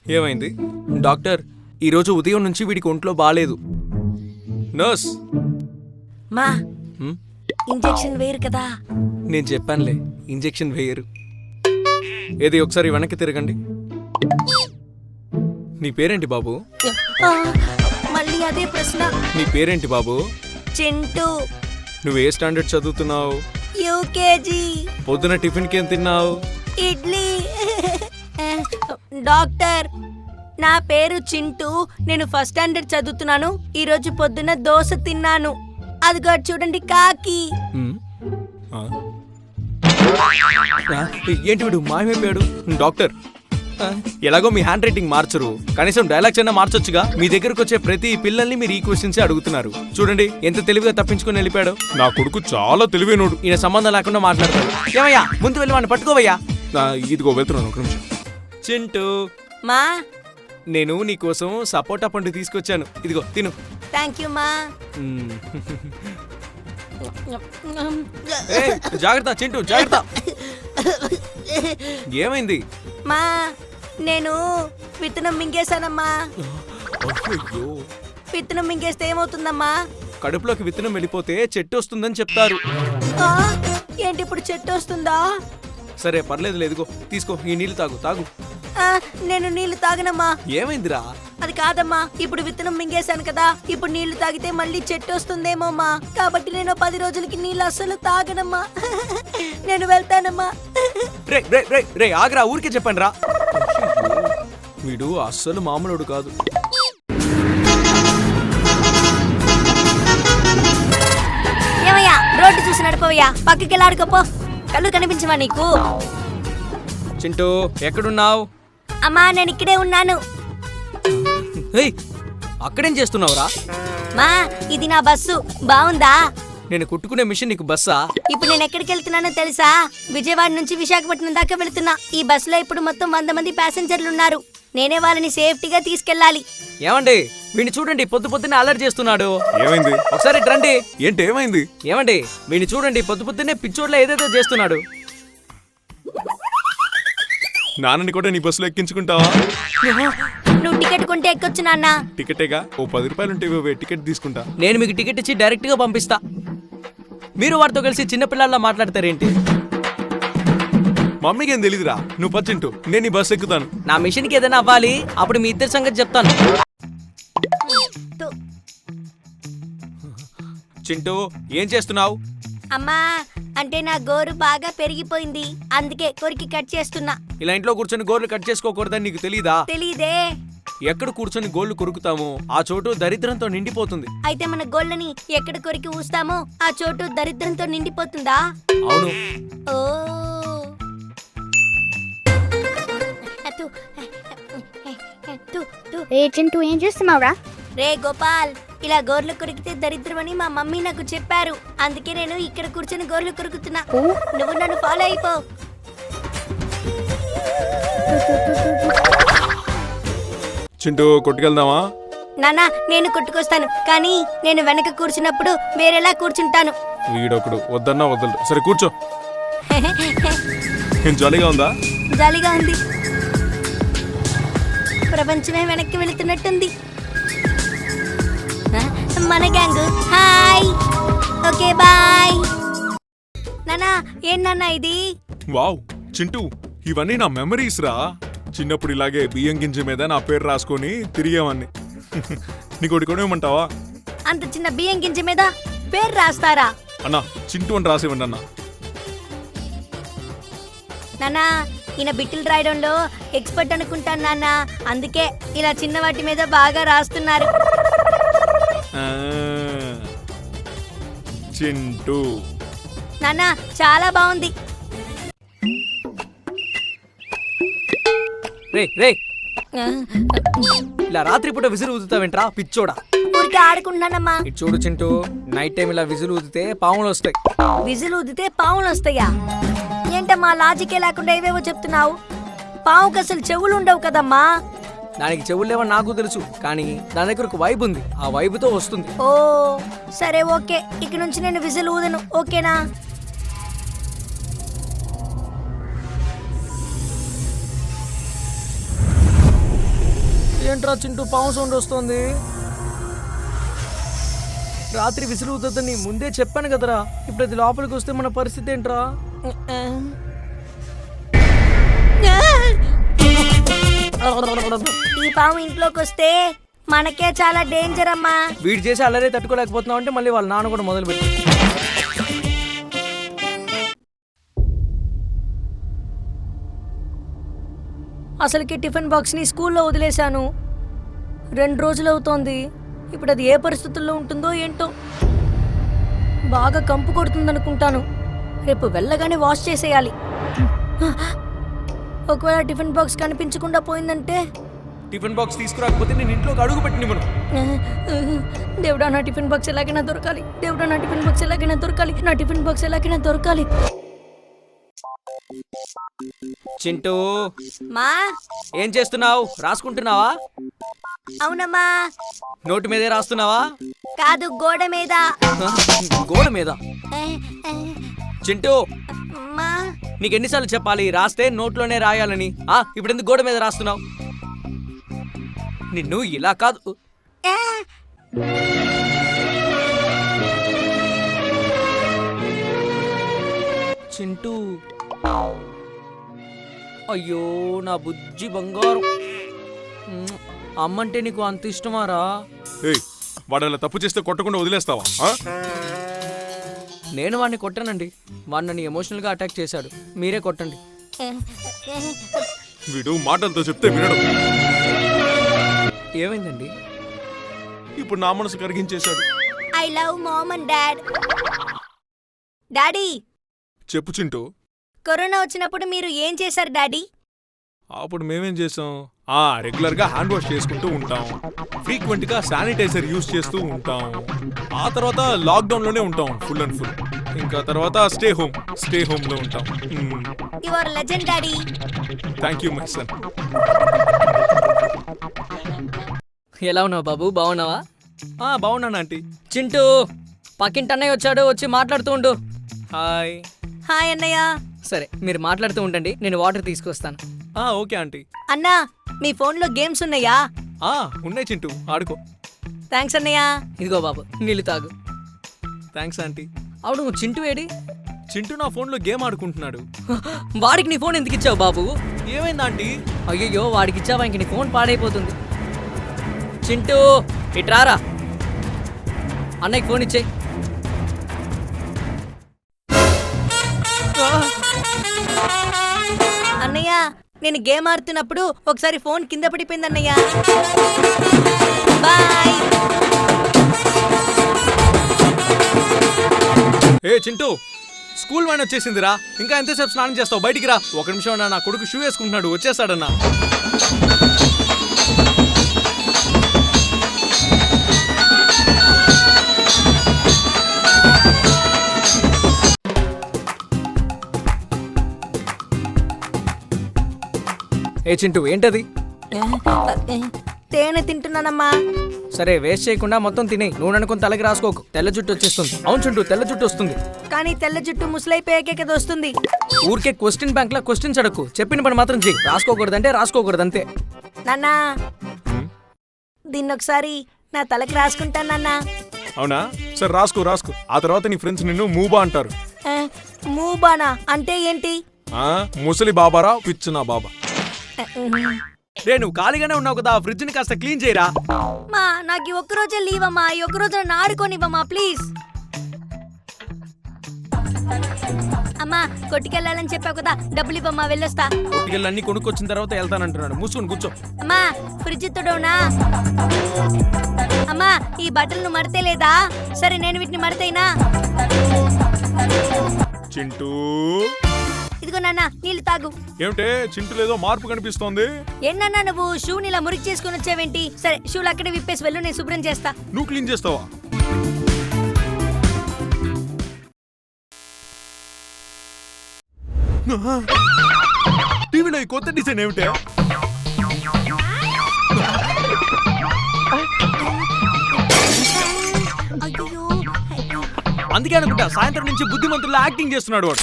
ఏమైంది? డాక్టర్, ఈరోజు ఉదయం నుంచి వీడికి ఒంట్లో బాలేదు. నర్స్ మా హ్మ్? ఇంజెక్షన్ వేరు కదా. నేను చెప్పానులే, ఇంజెక్షన్ వేయరు. ఏది ఒకసారి వెనక్కి తిరగండి. నీ పేరేంటి బాబు? ఆ, మళ్ళీ అదే ప్రశ్న. నీ పేరేంటి బాబు? చింటూ, నువ్వు ఏ స్టాండర్డ్ చదువుతున్నావు? యూకేజీ. పొద్దున టిఫిన్కి ఏం తిన్నావు? ఇడ్లీ. డాక్టర్, నా పేరు చింటూ, నేను ఫస్ట్ స్టాండర్డ్ చదువుతున్నాను. ఈ రోజు పొద్దున దోశ తిన్నాను. అదిగో చూడండి కాకి. హ్మ్? ఆ? ఏంటి వీడు మాయమైపోయాడు? డాక్టర్, ఎలాగో మీ హ్యాండ్ రైటింగ్ మార్చరు, కనీసం డైలాగ్స్ అయినా మార్చొచ్చుగా. మీ దగ్గరకు వచ్చే ప్రతి పిల్లల్ని మీరు ఈ క్వశ్చన్స్ అడుగుతున్నారు. చూడండి ఎంత తెలివిగా తప్పించుకొని వెళ్ళిపోయాడు. నా కొడుకు చాలా తెలివైనోడు. ఈయన సంబంధం లేకుండా మాట్లాడతాడు. ఏమయ్యా, ముందు వెళ్ళి వాడిని పట్టుకోవయ్యా. ఇదిగో వెళ్తున్నాను, ఒక నిమిషం. చింటూ, మా నేను నీకోసం సపోటా పండు తీసుకొచ్చాను, ఇదిగో తిను. థ్యాంక్ యూ మా. ఏయ్, జాగ్రత్త చింటూ, జాగ్రత్త. ఏమైంది? మా నేను విత్తనం మింగేశానమ్మా. అయ్యో, విత్తనం మింగేస్తే ఏమవుతుందమ్మా? కడుపులోకి విత్తనం వెళ్ళిపోతే చెట్టు వస్తుందని చెప్తారు. ఆ, ఏంటి ఇప్పుడు చెట్టు వస్తుందా? సరే పర్లేదు, ఇదిగో తీసుకో, ఈ నీళ్లు తాగు తాగు. ఆ, నేను నీళ్లు తాగనమ్మా. ఏమైందిరా? అది కాదమ్మా, ఇప్పుడు విత్తనం మింగేశాను కదా, ఇప్పుడు నీళ్లు తాగితే మళ్ళీ చెట్టు వస్తుందేమోమ్మా. కాబట్టి నేను 10 రోజులకి నీళ్ళు అస్సలు తాగనమ్మా. నేను వెళ్తానమ్మా. రే రే రే రే ఆగ్రా, ఊరికే చెప్పండి రా. వీడు అస్సలు మామూలుడు కాదు. ఏమయ్యా, రోడ్డు చూసి నడిపోవయ్యా, పక్కకి వెళ్ళి ఆడుకోపో. కళ్ళు కనిపించవా నీకు? చింటూ, ఎక్కడున్నావు? అమ్మా, నేను ఇక్కడే ఉన్నాను. ఏయ్, అక్కడేం చేస్తున్నావురా? మా, ఇది నా బస్సు, బాగుందా? నేను కుట్టుకునే మిషన్ నీకు బస్సా? ఇప్పుడు నేను ఎక్కడికి వెళ్తున్నానో తెలుసా? విజయవాడ నుంచి విశాఖపట్నం దాకా వెళుతున్నా. ఈ బస్సులో ఇప్పుడు మొత్తం 100 మంది ప్యాసింజర్లు ఉన్నారు. నేనే వాళ్ళని సేఫ్టీగా తీసుకెళ్ళాలి. ఏమండి, వీడిని చూడండి, పొద్దున్నే అలర్ట్ చేస్తున్నాడు. ఏమైంది? ఒకసారి రండి. ఏంటి ఏమైంది? ఏమండి, వీడిని చూడండి, పొద్దున్నే పిచ్చోడ్లా ఏదేదో చేస్తున్నాడు. నాన్నని కూడా నీ బస్సులో ఎక్కించుకుంటావా? నువ్వు టికెట్ కొంటే ఎక్కొచ్చు నాన్న. టికెటేగా, ఓ 10 రూపాయలు ఉంటే టికెట్ తీసుకుంటా. నేను మీకు టికెట్ ఇచ్చి డైరెక్ట్ గా పంపిస్తా. మీరు వారితో కలిసి చిన్నపిల్లల్లా మాట్లాడతారేంటి? మమ్మీకి ఏం తెలీదురా, నువ్వు పచ్చింటూ, నేను ఈ బస్సు ఎక్కుతాను. నా మిషన్ కి ఏదైనా అవ్వాలి, అప్పుడు మీ ఇద్దరి సంగతి చెప్తాను. చింటూ, ఏం చేస్తున్నావు? అమ్మా, అంటే నా గోరు బాగా పెరిగిపోయింది, అందుకే కొరికి కట్ చేస్తున్నా. ఇలా ఇంట్లో కూర్చొని గోర్లు కట్ చేసుకోకూడదని నీకు తెలీదా? తెలీదే. ఎక్కడ కూర్చొని గోళ్లు కొరుకుతామో ఆ చోటు దరిద్రంతో నిండిపోతుంది. అయితే మన గోళ్ళని ఎక్కడ కొరికి ఊస్తామో ఆ చోటు దరిద్రంతో నిండిపోతుందా? అవును. ఓ, రే చింటూ, ఏం చేస్తున్నావురా? రే గోపాల్, ఇలా గోర్లు కొరికితే దరిద్రమని మా మమ్మీ నాకు చెప్పారు. అందుకే నేను ఇక్కడ కూర్చొని గోర్లు కొరుకుతున్నా. నువ్వు నన్ను ఫాలో అయిపో. చింటూ, కొట్టుకెళ్దామా? నానా, నేను కొట్టుకొస్తాను, కానీ నేను వెనక కూర్చున్నప్పుడు వేరేలా కూర్చుంటాను. వీడొకడు వద్దన్నా వదలడు. సరే కూర్చో. ఏం జాలీగా ఉందా? జాలీగా ఉంది. ప్రపంచమే వెనక్కి వెళుతున్నట్టుంది. మన గ్యాంగ్ హాయ్. Okay bye. నానా, ఏం నాన్న ఇది? వావ్ చింటూ, ఇవన్నీ నా మెమరీస్ రా. చిన్నప్పుడు ఇలాగే బియ్యం గింజ మీద నా పేరు రాసుకొని తిరిగేవాన్ని. నీకోటి కొనేమంటావా? అంత చిన్న బియ్యం గింజ మీద పేరు రాస్తారా? అన్నా, చింటూ అని రాసివ్వండి అన్నా. నానా, ఈయన బిట్టులు రాయడంలో ఎక్స్పర్ట్ అనుకుంటాను నాన్న, అందుకే ఇలా చిన్న వాటి మీద బాగా రాస్తున్నారు. చింటూ. నానా, చాలా బాగుంది. రే రే, ఇలా రాత్రిపూట విజిల్ ఊదుతావేంట్రా పిచ్చోడా? ఊరికే ఆడుకుంటున్నానమ్మా. ఇటు చూడు చింటూ, నైట్ టైం ఇలా విజిల్ ఊదితే పాములు వస్తాయి. విజిల్ ఊదితే పావులు వస్తాయా? ఏంటమ్మా, లాజికే లేకుండా ఏవేవో చెప్తున్నావు. పావుకి అసలు చెవులు ఉండవు కదమ్మా. దానికి చెవులు లేవని నాకు తెలుసు, కానీ దాని దగ్గర ఒక వైబ్ ఉంది, ఆ వైబుతో వస్తుంది. ఓ సరే, ఓకే, ఇక నుంచి నేను విజిల్ ఊదను, ఓకేనా? ఏంట్రా చింటూ పాము సౌండ్ వస్తుంది? రాత్రి విసులుతుందని ముందే చెప్పాను కదరా. ఇప్పుడు అది లోపలికి వస్తే మన పరిస్థితి ఏంట్రా? ఈ పాము ఇంట్లోకి వస్తే మనకే చాలా డేంజర్ అమ్మా. వీడు చేసి అల్లరే తట్టుకోలేకపోతున్నావు అంటే మళ్ళీ వాళ్ళ నాన్న కూడా మొదలు పెట్టి. అసలుకి టిఫిన్ బాక్స్ని స్కూల్లో వదిలేశాను. 2 రోజులు అవుతోంది. ఇప్పుడు అది ఏ పరిస్థితుల్లో ఉంటుందో ఏంటో. బాగా కంపు కొడుతుందనుకుంటాను. రేపు వెళ్ళగానే వాష్ చేసేయాలి. ఒకవేళ టిఫిన్ బాక్స్ కనిపించకుండా పోయిందంటే టిఫిన్ బాక్స్ తీసుకురాకపోతే నేను ఇంట్లోకి అడుగు పెట్టినివ్వను. దేవుడా, నా టిఫిన్ బాక్స్ ఎలాగైనా దొరకాలి. దేవుడా, నా టిఫిన్ బాక్స్ ఎలాగైనా దొరకాలి. నా టిఫిన్ బాక్స్ ఎలాగైనా దొరకాలి. చింటూ, మా ఏం చేస్తున్నావు? రాసుకుంటున్నావా? అవునమ్మా. నోటు మీదే రాస్తున్నావా? కాదు, గోడ మీద. గోడ మీద? చింటూ, నీకు ఎన్నిసార్లు చెప్పాలి రాస్తే నోట్లోనే రాయాలని? ఇప్పుడు ఎందుకు గోడ మీద రాస్తున్నావు? నిన్ను ఇలా కాదు. చింటూ, అయ్యో నా బుజ్జి బంగారం. అమ్మంటే నీకు అంత ఇష్టమారా? వాడు అలా తప్పు చేస్తే కొట్టకుండా వదిలేస్తావా? నేను వాడిని కొట్టానండి. వాడు నన్ను ఎమోషనల్గా అటాక్ చేశాడు. మీరే కొట్టండి. వీడు మాటలతో చెప్తే వినడు. ఏమైందండి? ఇప్పుడు నా మనసు కరిగించేశాడు. I love mom and dad. Daddy, చెప్పు చింటూ. కరోనా వచ్చినప్పుడు మీరు ఏం చేశారు డాడీ? అప్పుడు మేమేం చేసాం? రెగ్యులర్ గా హ్యాండ్ వాష్ చేసుకుంటూ ఉంటాం. ఫ్రీక్వెంట్ గా శానిటైజర్ యూజ్ చేస్తూ ఉంటాం. ఆ తర్వాత లాక్డౌన్ లోనే ఉంటాం ఫుల్ అండ్ ఫుల్. ఇంకా తర్వాత స్టే హోమ్ లో ఉంటాం. You are legend daddy. Thank you my son. ఎలా ఉన్నావు బాబు? బాగున్నావా? బాగున్నాను ఆంటీ. చింటూ, పక్కింటి అన్నయ్య వచ్చాడు, వచ్చి మాట్లాడుతూ ఉండు. హాయ్. హాయ్ అన్నయ్య. సరే, మీరు మాట్లాడుతూ ఉండండి, నేను వాటర్ తీసుకొస్తాను. Okay aunty. అన్నా, మీ ఫోన్లో గేమ్స్ ఉన్నాయా? ఉన్నాయి చింటూ, ఆడుకో. థ్యాంక్స్ అన్నయ్య. ఇదిగో బాబు, నీళ్ళు తాగు. Thanks aunty. అవును, చింటూ ఏడి? చింటూ నా ఫోన్లో గేమ్ ఆడుకుంటున్నాడు. వాడికి నీ ఫోన్ ఎందుకు ఇచ్చావు బాబు? ఏమైంది ఆంటీ? అయ్యయ్యో, వాడికి ఇచ్చావా? ఇంక నీ ఫోన్ పాడైపోతుంది. చింటూ, ఇట్రారా. అన్నయ్యకి ఫోన్ ఇచ్చేయి. అన్నయ్య, నేను గేమ్ ఆడుతున్నప్పుడు ఒకసారి ఫోన్ కింద పడిపోయింది అన్నయ్య. బాయ్. చింటూ, స్కూల్ వ్యాన్ వచ్చేసిందిరా. ఇంకా ఎంతసేపు స్నానం చేస్తావు? బయటికి రా. 1 నిమిషం అన్నా, నా కొడుకు షూ వేసుకుంటున్నాడు, వచ్చేస్తాడన్నా. చింటూ, ఏంటది? తేనె తింటున్నానమ్మా. సరే, వేస్ట్ చేయకుండా మొత్తం తినే. నూనె అనుకుని తలకి రాసుకోకు, తెల్ల జుట్టు వచ్చేస్తుంది. అవును చింటూ, తెల్ల జుట్టు వస్తుంది. కానీ తెల్ల జుట్టు ముసలైపోయాకే కదా వస్తుంది. ఊరికే క్వశ్చన్ బ్యాంక్ లా క్వశ్చన్స్ అడక్కు. చెప్పిన పని మాత్రం చెయ్యి. రాసుకోకూడదంటే రాసుకోకూడదు, అంతే. నాన్నా, దీన్ని ఒకసారి నా తలకి రాసుకుంటాను నాన్నా. అవునా? సరే, రాసుకో. ఆ తర్వాత నీ ఫ్రెండ్స్ నిన్ను మూబా అంటారు. మూబానా అంటే ఏంటి? ముసలి బాబారా, పిచ్చునా బాబా. నువ్వు ఖాళీగానే ఉన్నావు కదా, ఫ్రిడ్జ్ ని కాస్త క్లీన్ చేయరా. మా నాకు ఈ ఒక్కరోజే లీవ్ అమ్మా. ఈ ఒక్కరోజు నన్ను ఆడుకోనివ్వమ్మా ప్లీజ్. అమ్మా, కొట్టుకెళ్ళాలని చెప్పావు కదా, డబ్బులు ఇవ్వమ్మా, వెళ్ళొస్తా. కొట్టుకెళ్ళి అన్ని కొనుక్కొచ్చిన తర్వాత వెళ్తానంటున్నాడు. మూసుకొని కూర్చో. అమ్మా, ఫ్రిడ్జ్ తోడవునా? అమ్మా, ఈ బట్టలను మడతే లేదా? సరే, నేను వీటిని మడతేనా? చింటూ, ఇదిగో నాన్న, నీళ్లు తాగు. ఏమిటే చింటూ లేదో మార్పు కనిపిస్తోంది? ఏంటన్నా నువ్వు షూని ఇలా మురికి చేసుకుని వచ్చావేంటి? సరే, షూలు అక్కడే విప్పేసి వెళ్ళు, నేను శుభ్రం చేస్తా. నువ్వు క్లీన్ చేస్తావా? టీవీలో ఈ కొత్త డిజైన్ ఏమిటే? అయ్యో, అందుకే అనుకుంటా సాయంత్రం నుంచి బుద్ధిమంతుల్లో యాక్టింగ్ చేస్తున్నాడు వాడు.